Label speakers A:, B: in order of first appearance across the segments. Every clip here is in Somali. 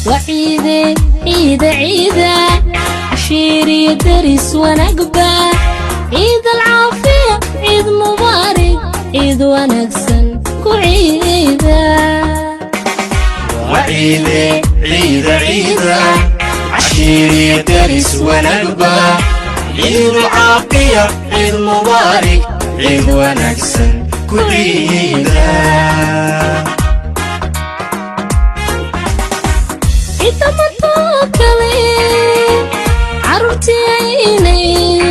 A: وعيدة عيدة عيدة عشيري درس ونقبة عيد العافية عيد مبارك عيد ونكسن كعيدة
B: وعيدة عيدة عيدة عشيري درس ونقبة عيد العافية عيد مبارك عيد ونكسن كعيدة
A: عيد مطوكلي عرفتي عيني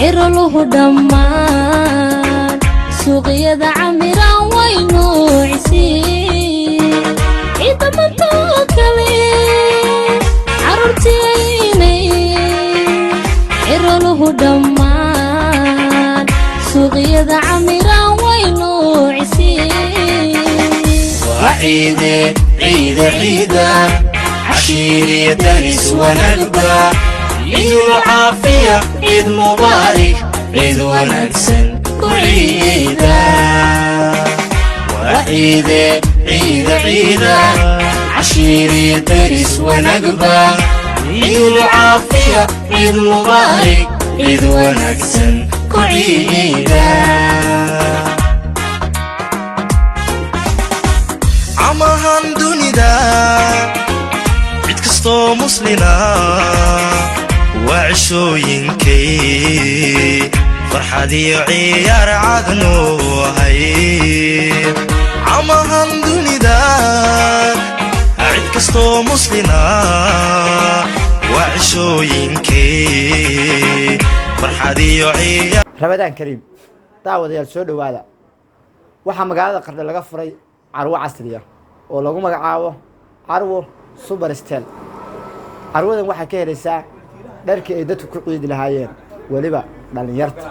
A: عرلوه دمان سوقيا عمرا وينو عسير عيد مطوكلي عرفتي عيني عرلوه دمان سوقيا عمرا وينو عسير
B: وعيدة عيدة عيدة عشيري درس ونقبة عيد العافية عيد مبارك عيد ونكسن كعيدة وعيدة عيدة عيدة عشيري درس ونقبة عيد العافية عيد مبارك عيد ونكسن كعيدة عمهان دنيدا عيد كستو مسلنا وعشوينكي فرحدي عيار عدنو هاي عمهان دنيدا عيد كستو مسلنا وعشوينكي فرحدي عيار
C: رمضان كريم داوديال soo dhawaada waxa magaalada Qardho laga furay carwo casri ah oo lagu magacaabo carwo super style carwadan waxa ka helaysaa dharkii ay dadku ku ciidi lahaayeen waliba dhalinyarta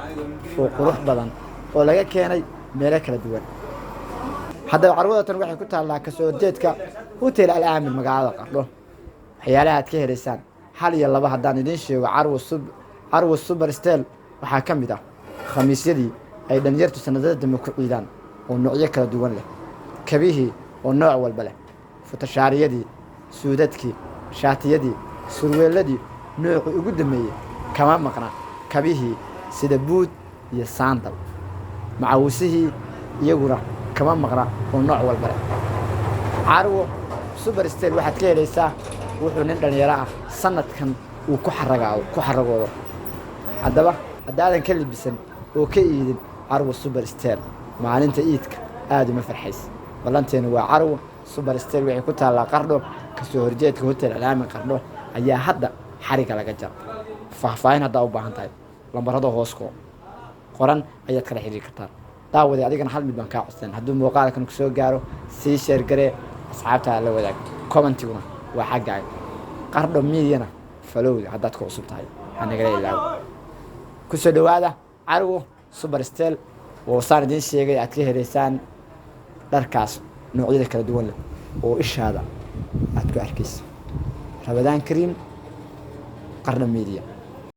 C: oo qurux badan oo laga keenay meelo kala duwan hadda carwadatan waxay ku taalaa ka soo jeedka hotel al-aamin magaalada Qardho waxyaalaha aad ka helaysaan hal iyo laba haddaan idin sheego carwo super style waxa ka mid ah khamiisyadii ay dhalinyartu sanadada dambe ku ciidaan oo noocyo kala duwan leh kabihii oo nooc walba leh futashaariyadii suudadkii shaatiyadii surweeladii nooc ugu dameeyay kama maqna kabihii sida buud iyo saandal macawisihii iyaguna kama maqna oo nooc walba leh carwo super style waxaad ka helaysaa wuxuu nin dhalinyaro ah sanadkan uu ku xaragoodo haddaba haddaadan ka libisan oo ka iidin carwo super style maalinta iidka aad uma farxays ballanteenu waa carwo super style waxay ku taalaa Qardho ka soo horjeedka hotel al-aamin Qardho ayaa hadda xariga laga jar faahfaahin hadda u baahan tahay lambarada hoosko qoran ayaad kala xiriiri kartaa daawada adigana hal mid baan ka codsan hadduu muuqaalkan ku soo gaaro sii share garee asxaabta la wadaag commentiguna waa xaggaaga Qardho media follow haddaad ku cusub tahay anagala ilaaw ku soo dhawaada carwo super style oo saan idin sheegay aad ka helaysaan dharkaas noocyada kala duwan leh oo ishaada aad ku arkayso Ramadan Kareem Qardho Media.